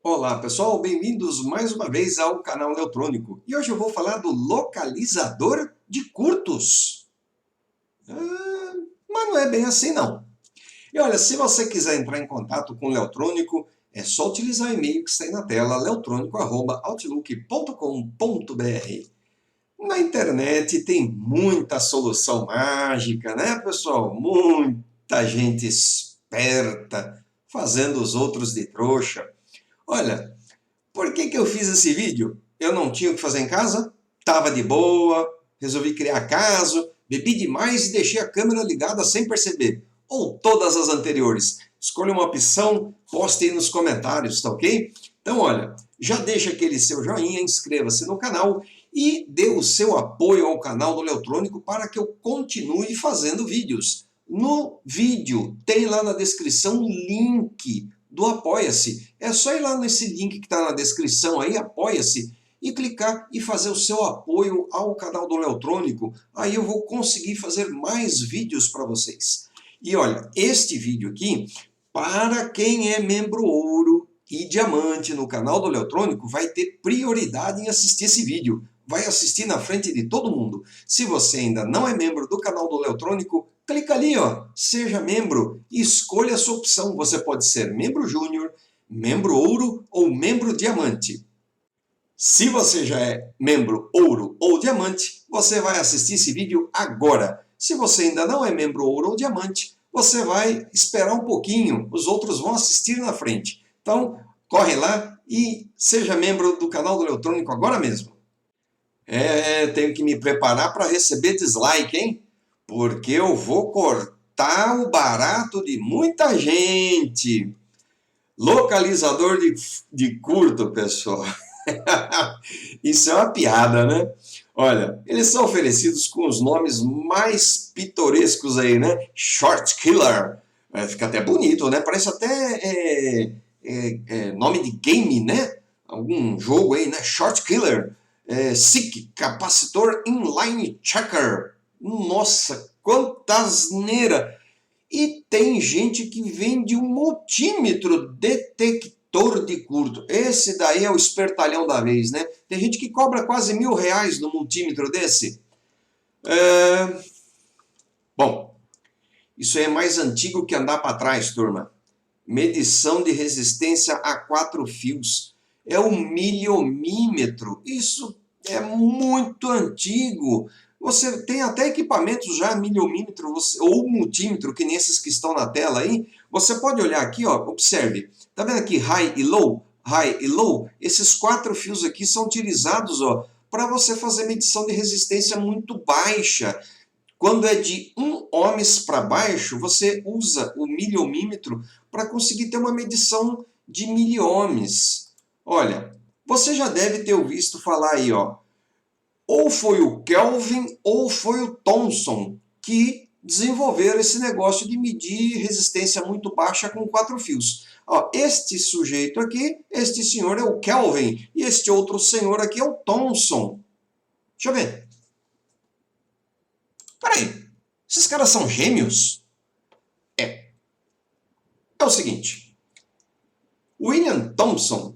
Olá pessoal, bem-vindos mais uma vez ao canal Leotrônico. E hoje eu vou falar do localizador de curtos. Mas não é bem assim não. E olha, se você quiser entrar em contato com o Leotrônico, é só utilizar o e-mail que está aí na tela, leotrônico@outlook.com.br. Na internet tem muita solução mágica, né pessoal? Muita gente esperta fazendo os outros de trouxa. Olha, por que eu fiz esse vídeo? Eu não tinha o que fazer em casa, estava de boa, resolvi criar caso, bebi demais e deixei a câmera ligada sem perceber. Ou todas as anteriores. Escolha uma opção, poste aí nos comentários, tá ok? Então, olha, já deixa aquele seu joinha, inscreva-se no canal e dê o seu apoio ao canal do Leotrônico para que eu continue fazendo vídeos. No vídeo tem lá na descrição um link do Apoia-se. É só ir lá nesse link que está na descrição aí, Apoia-se, e clicar e fazer o seu apoio ao canal do Leotrônico. Aí eu vou conseguir fazer mais vídeos para vocês. E olha, este vídeo aqui, para quem é membro ouro e diamante no canal do Leotrônico, vai ter prioridade em assistir esse vídeo. Vai assistir na frente de todo mundo. Se você ainda não é membro do canal do Leotrônico, clica ali, ó, seja membro e escolha a sua opção. Você pode ser membro júnior, membro ouro ou membro diamante. Se você já é membro ouro ou diamante, você vai assistir esse vídeo agora. Se você ainda não é membro ouro ou diamante, você vai esperar um pouquinho, os outros vão assistir na frente. Então, corre lá e seja membro do canal do Leotrônico agora mesmo. Tenho que me preparar para receber dislike, hein? Porque eu vou cortar o barato de muita gente. Localizador de curto, pessoal. Isso é uma piada, né? Olha, eles são oferecidos com os nomes mais pitorescos aí, né? Short Killer. Fica até bonito, né? Parece até nome de game, né? Algum jogo aí, né? Short Killer. SIC, capacitor inline checker. Nossa, quanta asneira! E tem gente que vende um multímetro detector de curto. Esse daí é o espertalhão da vez, né? Tem gente que cobra quase R$ 1.000 no multímetro desse. Bom, isso é mais antigo que andar para trás, turma. Medição de resistência a 4 fios. É o miliomímetro. Isso é muito antigo. Você tem até equipamentos já miliomímetro ou multímetro, que nem esses que estão na tela aí. Você pode olhar aqui, ó, observe. Tá vendo aqui high e low? High e low? Esses 4 fios aqui são utilizados, ó, para você fazer medição de resistência muito baixa. Quando é de 1 ohms para baixo, você usa o miliomímetro para conseguir ter uma medição de miliohms. Olha, você já deve ter visto falar aí, ó, ou foi o Kelvin ou foi o Thomson que desenvolveram esse negócio de medir resistência muito baixa com 4 fios. Ó, este sujeito aqui, este senhor é o Kelvin e este outro senhor aqui é o Thomson. Deixa eu ver. Peraí, esses caras são gêmeos? É o seguinte, William Thomson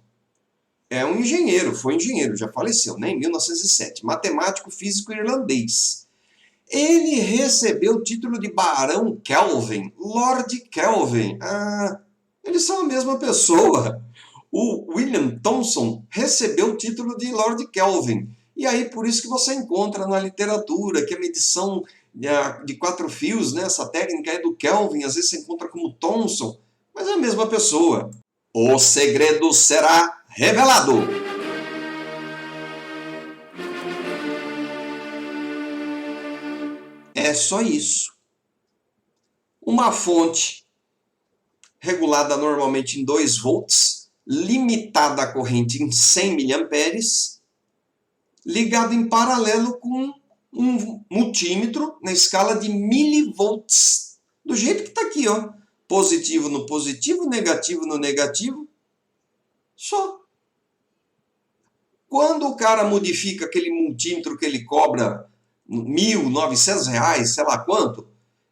é um engenheiro, foi engenheiro, já faleceu, né, em 1907, matemático físico irlandês. Ele recebeu o título de Barão Kelvin, Lord Kelvin. Eles são a mesma pessoa. O William Thomson recebeu o título de Lord Kelvin. E aí, por isso que você encontra na literatura que a medição de 4 fios, né, essa técnica é do Kelvin, às vezes você encontra como Thomson, mas é a mesma pessoa. O segredo será revelado. É só isso. Uma fonte regulada normalmente em 2 volts, limitada a corrente em 100 miliamperes, ligado em paralelo com um multímetro na escala de milivolts, do jeito que está aqui, ó. Positivo no positivo, negativo no negativo. Só. Quando o cara modifica aquele multímetro que ele cobra R$ 1.900, sei lá quanto,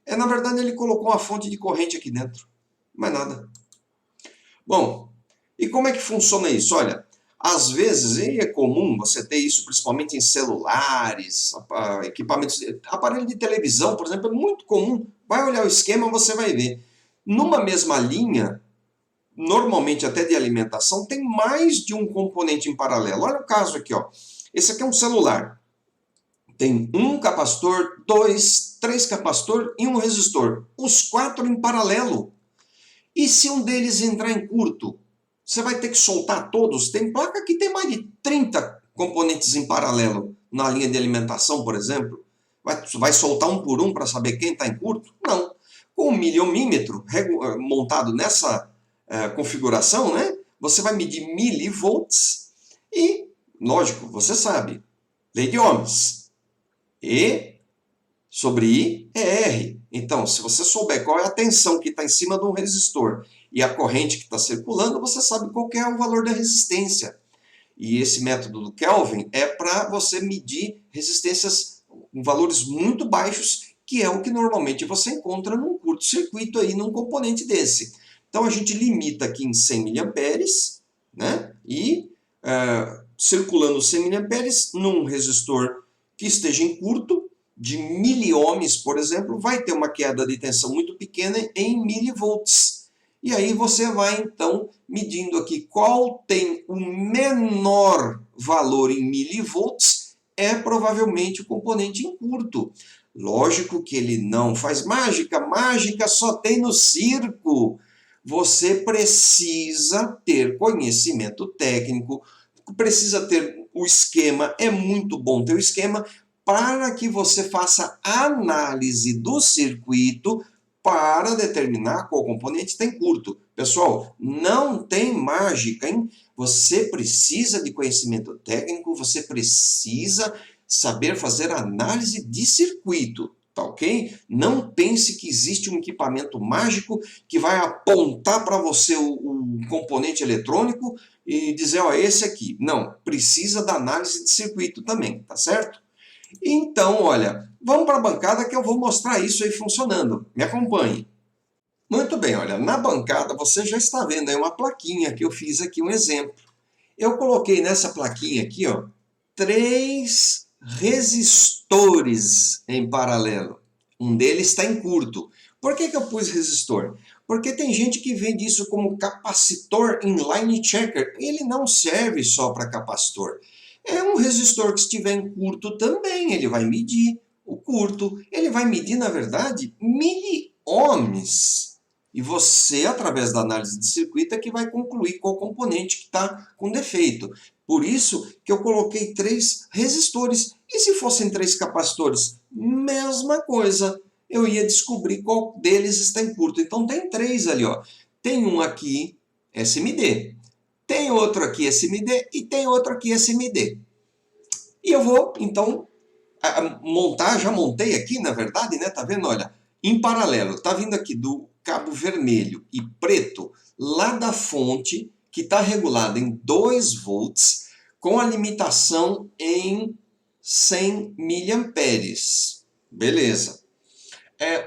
na verdade ele colocou uma fonte de corrente aqui dentro. Mais nada. Bom, E como é que funciona isso? Olha, às vezes, e é comum você ter isso principalmente em celulares, equipamentos, aparelho de televisão, por exemplo, é muito comum. Vai olhar o esquema, você vai ver. Numa mesma linha, normalmente até de alimentação, tem mais de um componente em paralelo. Olha o caso aqui, ó. Esse aqui é um celular. Tem um capacitor, dois, três capacitor e um resistor. Os quatro em paralelo. E se um deles entrar em curto? Você vai ter que soltar todos? Tem placa que tem mais de 30 componentes em paralelo na linha de alimentação, por exemplo. Vai soltar um por um para saber quem está em curto? Não. Com o miliomímetro montado nessa configuração, né, você vai medir milivolts e, lógico, você sabe, lei de Ohms. E sobre I é R. Então, se você souber qual é a tensão que está em cima de um resistor e a corrente que está circulando, você sabe qual é o valor da resistência. E esse método do Kelvin é para você medir resistências em valores muito baixos, que é o que normalmente você encontra num curto-circuito aí, num componente desse. Então a gente limita aqui em 100 mA, né? E circulando 100 mA num resistor que esteja em curto, de miliohms, por exemplo, vai ter uma queda de tensão muito pequena em milivolts. E aí você vai, então, medindo aqui qual tem o menor valor em milivolts, é provavelmente o componente em curto. Lógico que ele não faz mágica, mágica só tem no circo. Você precisa ter conhecimento técnico, precisa ter o esquema, é muito bom ter o esquema, para que você faça análise do circuito para determinar qual componente está em curto. Pessoal, não tem mágica, hein? Você precisa de conhecimento técnico, você precisa saber fazer análise de circuito, tá ok? Não pense que existe um equipamento mágico que vai apontar para você o componente eletrônico e dizer, ó, esse aqui. Não, precisa da análise de circuito também, tá certo? Então, olha, vamos para a bancada que eu vou mostrar isso aí funcionando. Me acompanhe. Muito bem, olha, na bancada você já está vendo aí uma plaquinha que eu fiz aqui, um exemplo. Eu coloquei nessa plaquinha aqui, ó, 3 resistores em paralelo. Um deles está em curto. Por que eu pus resistor? Porque tem gente que vende isso como capacitor inline checker. Ele não serve só para capacitor. É um resistor que estiver em curto também, ele vai medir o curto. Ele vai medir, na verdade, miliohms. E você, através da análise de circuito, é que vai concluir qual componente que está com defeito. Por isso que eu coloquei 3 resistores. E se fossem 3 capacitores? Mesma coisa. Eu ia descobrir qual deles está em curto. Então tem 3 ali, ó. Tem um aqui, SMD. Tem outro aqui, SMD. E tem outro aqui, SMD. E eu vou, então, montar, já montei aqui, na verdade, né? Tá vendo? Olha, em paralelo, tá vindo aqui do cabo vermelho e preto, lá da fonte, que está regulada em 2 volts, com a limitação em 100 miliamperes. Beleza.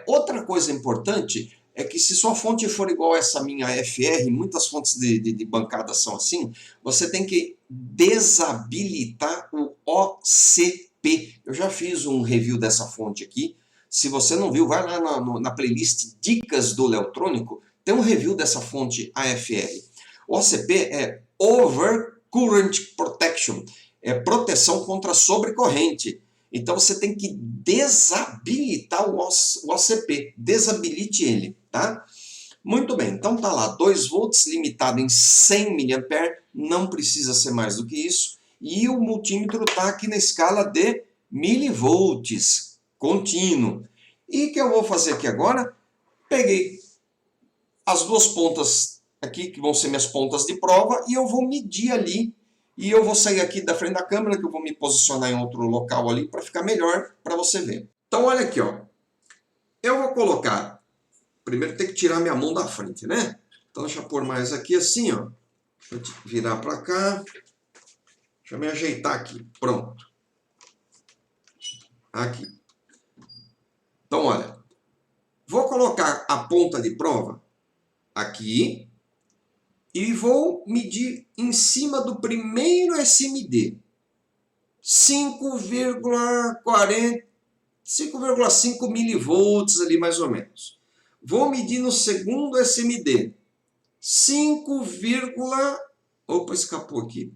Outra coisa importante é que se sua fonte for igual a essa minha FR, muitas fontes de bancada são assim, você tem que desabilitar o OCP. Eu já fiz um review dessa fonte aqui. Se você não viu, vai lá na playlist Dicas do Eletrônico, tem um review dessa fonte AFR. O OCP é Overcurrent Protection, é proteção contra sobrecorrente. Então você tem que desabilitar o OCP, desabilite ele, tá? Muito bem, então tá lá, 2 volts limitado em 100 mA, não precisa ser mais do que isso, e o multímetro está aqui na escala de milivolts, contínuo. E o que eu vou fazer aqui agora? Peguei as 2 pontas aqui, que vão ser minhas pontas de prova, e eu vou medir ali. E eu vou sair aqui da frente da câmera, que eu vou me posicionar em outro local ali para ficar melhor para você ver. Então olha aqui, ó. Eu vou colocar, primeiro tem que tirar minha mão da frente, né? Então deixa eu pôr mais aqui assim, ó. Deixa eu virar para cá. Deixa eu me ajeitar aqui. Pronto. Aqui. Então olha, vou colocar a ponta de prova aqui e vou medir em cima do primeiro SMD. 5,5 milivolts ali mais ou menos. Vou medir no segundo SMD. 5, opa, escapou aqui.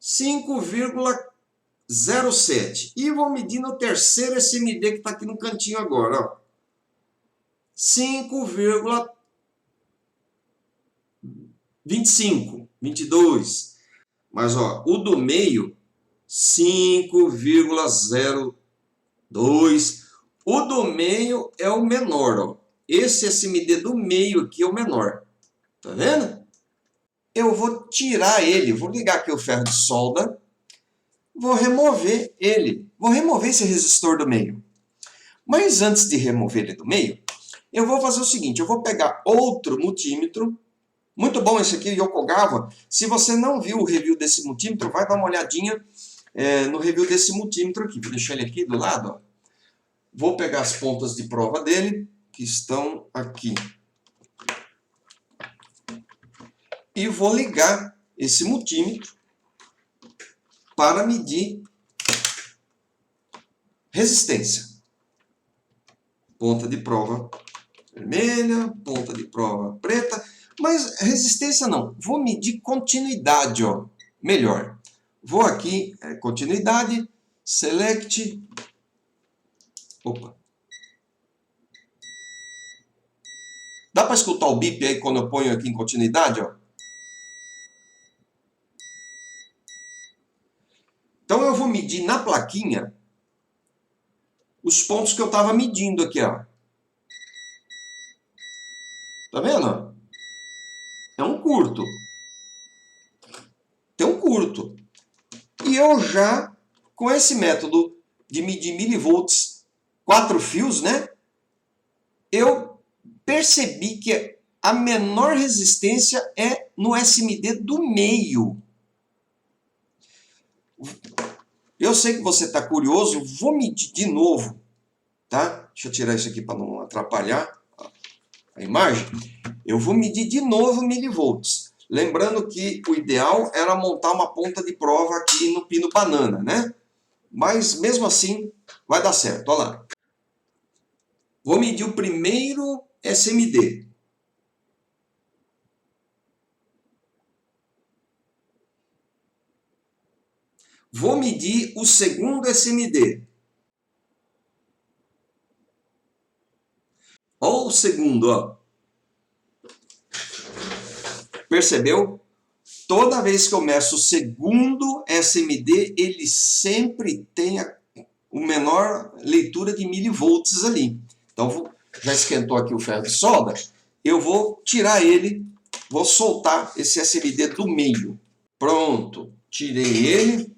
5,07. E vou medir no terceiro SMD que está aqui no cantinho agora. Ó. 5,25, 22. Mas ó, o do meio, 5,02. O do meio é o menor. Ó. Esse SMD do meio aqui é o menor. Tá vendo? Eu vou tirar ele. Vou ligar aqui o ferro de solda. Vou remover ele. Vou remover esse resistor do meio. Mas antes de remover ele do meio, eu vou fazer o seguinte. Eu vou pegar outro multímetro. Muito bom esse aqui, Yokogawa. Se você não viu o review desse multímetro, vai dar uma olhadinha no review desse multímetro aqui. Vou deixar ele aqui do lado. Ó. Vou pegar as pontas de prova dele, que estão aqui. E vou ligar esse multímetro para medir resistência. Ponta de prova vermelha, ponta de prova preta. Mas resistência não, vou medir continuidade, ó. Melhor. Vou aqui, continuidade, select. Opa. Dá para escutar o bip aí quando eu ponho aqui em continuidade, ó? Então eu vou medir na plaquinha os pontos que eu estava medindo aqui, ó. Tá vendo? É um curto. Tem um curto. E eu já, com esse método de medir milivolts, 4 fios, né? Eu percebi que a menor resistência é no SMD do meio. Eu sei que você está curioso, vou medir de novo, tá? Deixa eu tirar isso aqui para não atrapalhar a imagem. Eu vou medir de novo milivolts. Lembrando que o ideal era montar uma ponta de prova aqui no pino banana, né? Mas mesmo assim vai dar certo, olha lá. Vou medir o primeiro SMD. Vou medir o segundo SMD. Olha o segundo, ó. Percebeu? Toda vez que eu meço o segundo SMD, ele sempre tem a menor leitura de milivolts ali. Então, já esquentou aqui o ferro de solda, eu vou tirar ele, vou soltar esse SMD do meio. Pronto, tirei ele.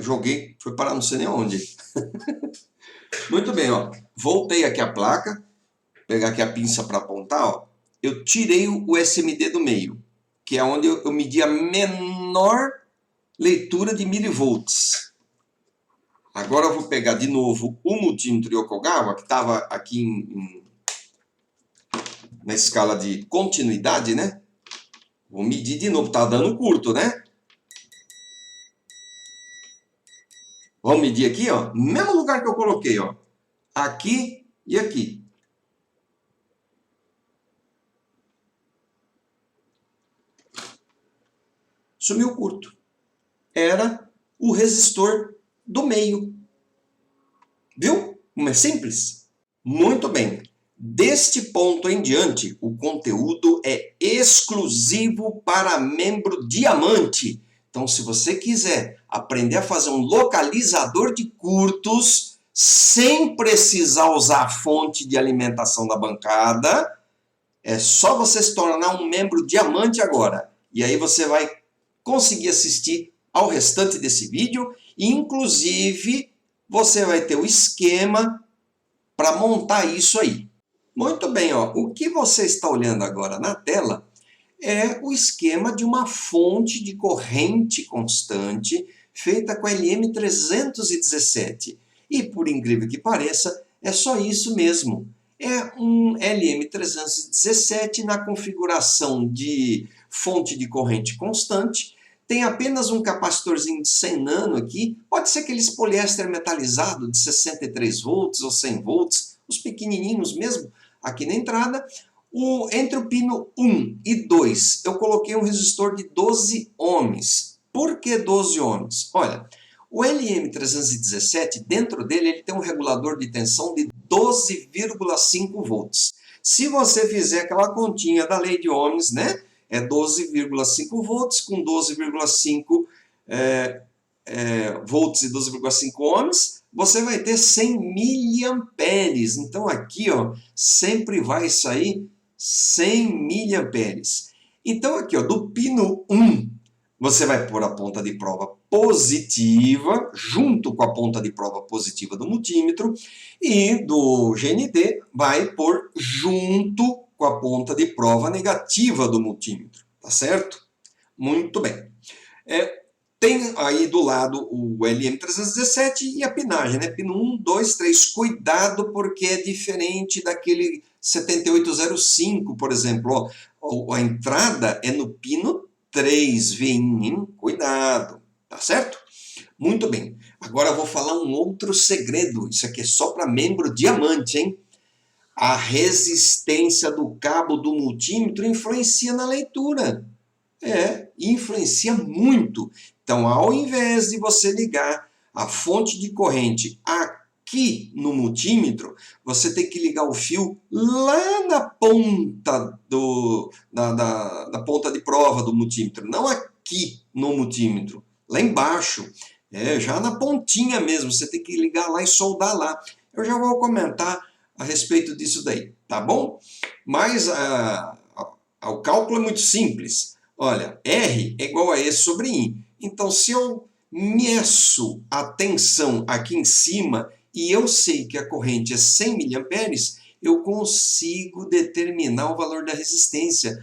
Joguei, foi parar não sei nem onde. Muito bem, ó. Voltei aqui a placa, vou pegar aqui a pinça para apontar, ó. Eu tirei o SMD do meio, que é onde eu medi a menor leitura de milivolts. Agora eu vou pegar de novo o multímetro Yokogawa, que estava aqui na escala de continuidade, né? Vou medir de novo, tá dando curto, né? Vamos medir aqui, ó, no mesmo lugar que eu coloquei, ó. Aqui e aqui. Sumiu curto. Era o resistor do meio. Viu? Como é simples? Muito bem. Deste ponto em diante, o conteúdo é exclusivo para membro diamante. Então, se você quiser aprender a fazer um localizador de curtos sem precisar usar a fonte de alimentação da bancada, é só você se tornar um membro diamante agora. E aí você vai conseguir assistir ao restante desse vídeo e, inclusive, você vai ter o esquema para montar isso aí. Muito bem, ó. O que você está olhando agora na tela é o esquema de uma fonte de corrente constante feita com LM317. E, por incrível que pareça, é só isso mesmo. É um LM317 na configuração de fonte de corrente constante. Tem apenas um capacitorzinho de 100 nano aqui. Pode ser aqueles poliéster metalizado de 63 volts ou 100 volts, os pequenininhos mesmo, aqui na entrada. Entre o pino 1 e 2, eu coloquei um resistor de 12 ohms. Por que 12 ohms? Olha, o LM317, dentro dele, ele tem um regulador de tensão de 12,5 volts. Se você fizer aquela continha da lei de ohms, né? É 12,5 volts com 12,5 volts e 12,5 ohms, você vai ter 100 miliamperes. Então aqui, ó, sempre vai sair 100 miliamperes. Então aqui, ó, do pino 1, você vai pôr a ponta de prova positiva, junto com a ponta de prova positiva do multímetro, e do GND vai pôr junto com a ponta de prova negativa do multímetro, tá certo? Muito bem. Tem aí do lado o LM317 e a pinagem, né? Pino 1, 2, 3. Cuidado porque é diferente daquele 7805, por exemplo. Ó, a entrada é no pino 3, veinho, hein? Cuidado, tá certo? Muito bem. Agora eu vou falar um outro segredo. Isso aqui é só para membro diamante, hein? A resistência do cabo do multímetro influencia na leitura. Influencia muito. Então, ao invés de você ligar a fonte de corrente aqui no multímetro, você tem que ligar o fio lá na ponta da ponta de prova do multímetro, não aqui no multímetro, lá embaixo, já na pontinha mesmo, você tem que ligar lá e soldar lá. Eu já vou comentar a respeito disso daí, tá bom? Mas o cálculo é muito simples. Olha, R é igual a E sobre I. Então, se eu meço a tensão aqui em cima e eu sei que a corrente é 100 miliamperes, eu consigo determinar o valor da resistência.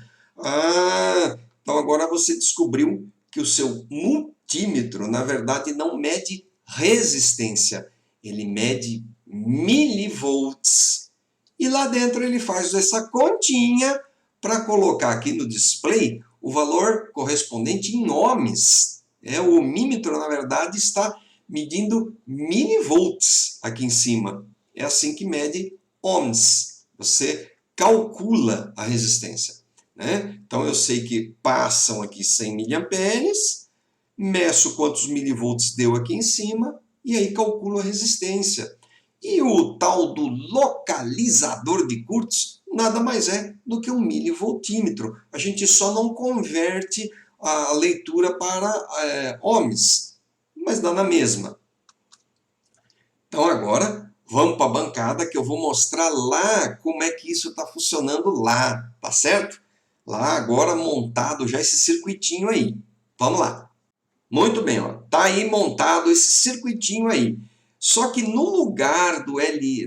Então agora você descobriu que o seu multímetro, na verdade, não mede resistência. Ele mede milivolts. E lá dentro ele faz essa continha para colocar aqui no display o valor correspondente em ohms. O ohmímetro, na verdade, está medindo milivolts aqui em cima. É assim que mede ohms. Você calcula a resistência, né? Então eu sei que passam aqui 100 miliamperes, meço quantos milivolts deu aqui em cima e aí calculo a resistência. E o tal do localizador de Kurtz nada mais é do que um milivoltímetro. A gente só não converte a leitura para ohms, mas dá na mesma. Então agora vamos para a bancada que eu vou mostrar lá como é que isso está funcionando lá, tá certo? Lá agora montado já esse circuitinho aí. Vamos lá. Muito bem, ó. Tá aí montado esse circuitinho aí. Só que no lugar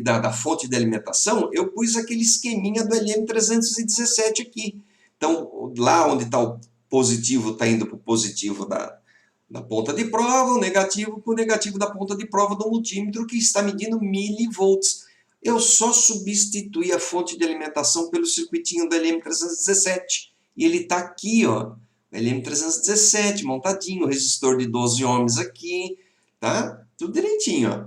da fonte de alimentação, eu pus aquele esqueminha do LM317 aqui. Então, lá onde está o positivo, está indo para o positivo da ponta de prova, o negativo para o negativo da ponta de prova do multímetro, que está medindo milivolts. Eu só substituí a fonte de alimentação pelo circuitinho do LM317. E ele está aqui, ó. LM317, montadinho, resistor de 12 ohms aqui, tá? Tudo direitinho, ó.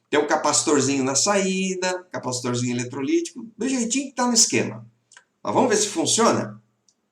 Tem um capacitorzinho na saída, capacitorzinho eletrolítico, do jeitinho que está no esquema. Mas vamos ver se funciona?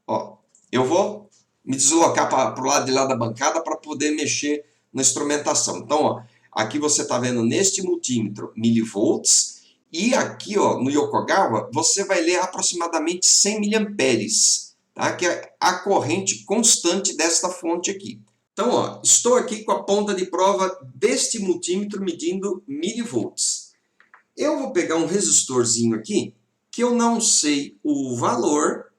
Ó, eu vou me deslocar para o lado de lá da bancada para poder mexer na instrumentação. Então, ó, aqui você está vendo neste multímetro milivolts e aqui, ó, no Yokogawa, você vai ler aproximadamente 100 miliamperes, tá? Que é a corrente constante desta fonte aqui. Então, ó, estou aqui com a ponta de prova deste multímetro medindo milivolts. Eu vou pegar um resistorzinho aqui, que eu não sei o valor,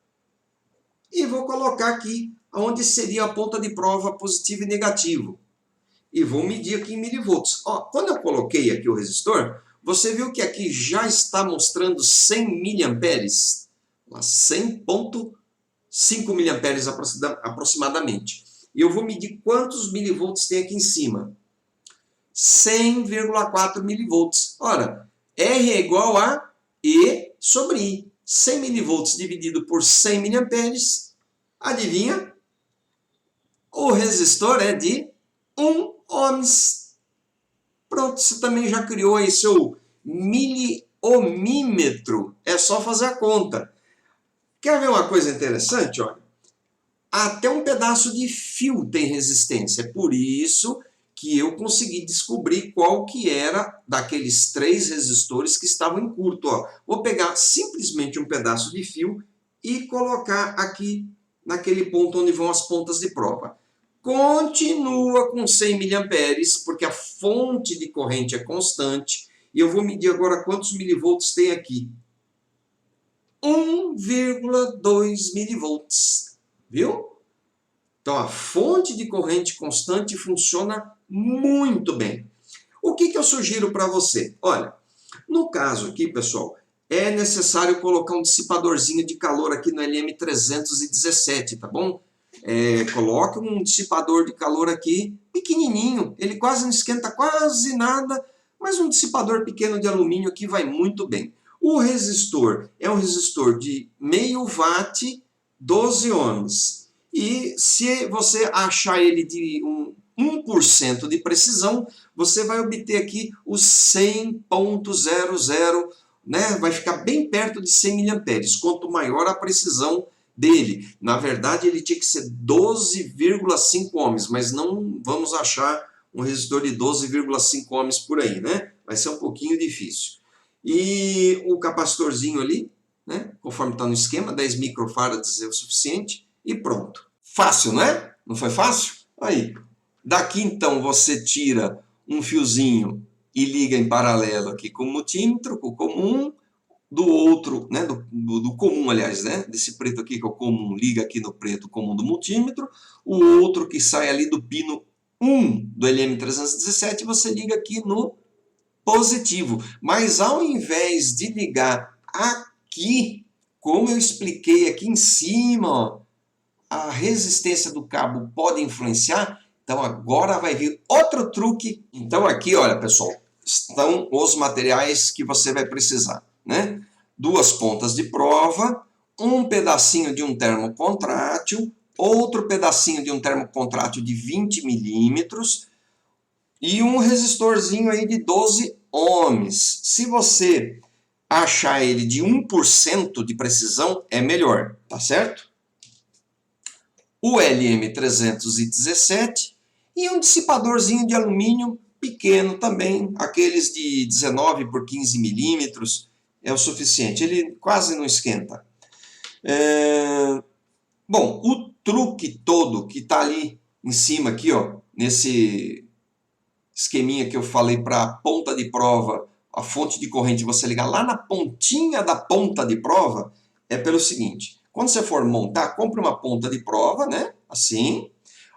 e vou colocar aqui onde seria a ponta de prova positivo e negativo. E vou medir aqui em milivolts. Ó, quando eu coloquei aqui o resistor, você viu que aqui já está mostrando 100 miliamperes, 100,5 miliamperes aproximadamente. E eu vou medir quantos milivolts tem aqui em cima. 100,4 milivolts. Ora, R é igual a E sobre I. 100 milivolts dividido por 100 miliamperes, adivinha? O resistor é de 1 ohms. Pronto, você também já criou aí seu miliohmímetro. É só fazer a conta. Quer ver uma coisa interessante? Olha, até um pedaço de fio tem resistência. É por isso que eu consegui descobrir qual que era daqueles 3 resistores que estavam em curto. Ó, vou pegar simplesmente um pedaço de fio e colocar aqui naquele ponto onde vão as pontas de prova. Continua com 100 miliamperes, porque a fonte de corrente é constante. E eu vou medir agora quantos milivolts tem aqui. 1,2 milivolts. Viu? Então, a fonte de corrente constante funciona muito bem. O que eu sugiro para você? Olha, no caso aqui, pessoal, é necessário colocar um dissipadorzinho de calor aqui no LM317, tá bom? Coloque um dissipador de calor aqui, pequenininho, ele quase não esquenta quase nada, mas um dissipador pequeno de alumínio aqui vai muito bem. O resistor é um resistor de meio watt, 12 ohms. E se você achar ele de 1% de precisão, você vai obter aqui os 100.00, né? Vai ficar bem perto de 100 miliamperes, quanto maior a precisão dele. Na verdade, ele tinha que ser 12,5 ohms, mas não vamos achar um resistor de 12,5 ohms por aí, né? Vai ser um pouquinho difícil. E o capacitorzinho ali, né? Conforme está no esquema, 10 microfarads é o suficiente e pronto. Fácil, não é? Não foi fácil? Aí. Daqui então você tira um fiozinho e liga em paralelo aqui com o multímetro, com o comum, do outro, né, do comum, aliás, né, desse preto aqui que é o comum, liga aqui no preto comum do multímetro, o outro que sai ali do pino 1 do LM317, você liga aqui no positivo. Mas ao invés de ligar aqui, como eu expliquei aqui em cima, ó, a resistência do cabo pode influenciar. Então agora vai vir outro truque. Então aqui, olha pessoal, estão os materiais que você vai precisar, né? 2 pontas de prova, um pedacinho de um termocontrátil, outro pedacinho de um termocontrátil de 20 milímetros e um resistorzinho aí de 12 ohms. Se você achar ele de 1% de precisão, é melhor, tá certo? O LM317 e um dissipadorzinho de alumínio pequeno também, aqueles de 19 por 15 milímetros, é o suficiente, ele quase não esquenta. Bom, o truque todo que está ali em cima, aqui, ó, nesse esqueminha que eu falei para a ponta de prova, a fonte de corrente você ligar lá na pontinha da ponta de prova, é pelo seguinte: quando você for montar, compre uma ponta de prova, né? Assim,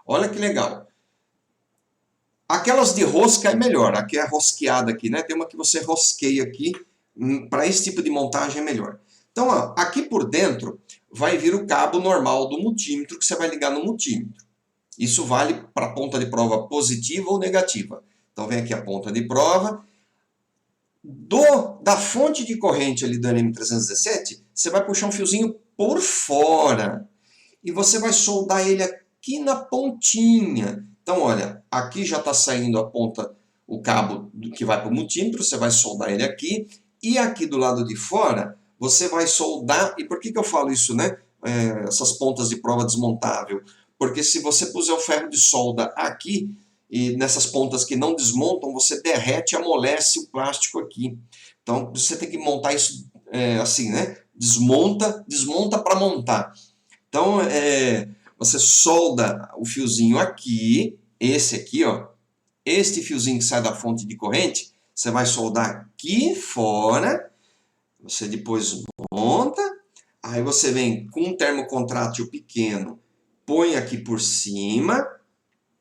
olha que legal. Aquelas de rosca é melhor, aqui é rosqueada aqui, né? Tem uma que você rosqueia aqui, para esse tipo de montagem é melhor. Então, ó, aqui por dentro vai vir o cabo normal do multímetro que você vai ligar no multímetro. Isso vale para a ponta de prova positiva ou negativa. Então vem aqui a ponta de prova. Da fonte de corrente ali do LM317, você vai puxar um fiozinho por fora. E você vai soldar ele aqui na pontinha. Então, olha, aqui já está saindo a ponta, o cabo que vai para o multímetro, você vai soldar ele aqui. E aqui do lado de fora, você vai soldar. E por que eu falo isso, né? Essas pontas de prova desmontável. Porque se você puser o ferro de solda aqui, e nessas pontas que não desmontam, você derrete e amolece o plástico aqui. Então, você tem que montar isso assim, né? Desmonta para montar. Então, você solda o fiozinho aqui, esse aqui, ó. Este fiozinho que sai da fonte de corrente, você vai soldar aqui fora. Você depois monta. Aí você vem com um termocontrátil pequeno, põe aqui por cima,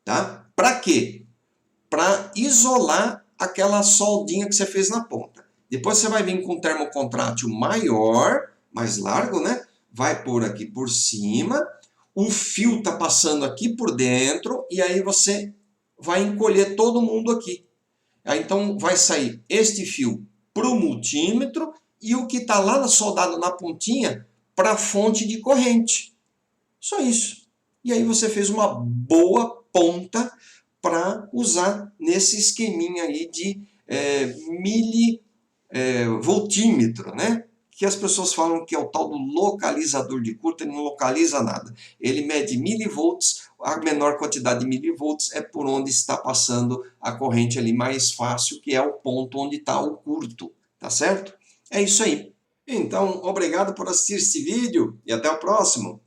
tá? Para quê? Para isolar aquela soldinha que você fez na ponta. Depois você vai vir com um termocontrátil maior, mais largo, né? Vai pôr aqui por cima, o fio tá passando aqui por dentro e aí você vai encolher todo mundo aqui. Aí, então vai sair este fio para o multímetro e o que está lá soldado na pontinha para a fonte de corrente. Só isso. E aí você fez uma boa ponta para usar nesse esqueminha aí de milivoltímetro, né? Que as pessoas falam que é o tal do localizador de curto, ele não localiza nada. Ele mede milivolts, a menor quantidade de milivolts é por onde está passando a corrente ali mais fácil, que é o ponto onde está o curto, tá certo? É isso aí. Então, obrigado por assistir esse vídeo e até o próximo.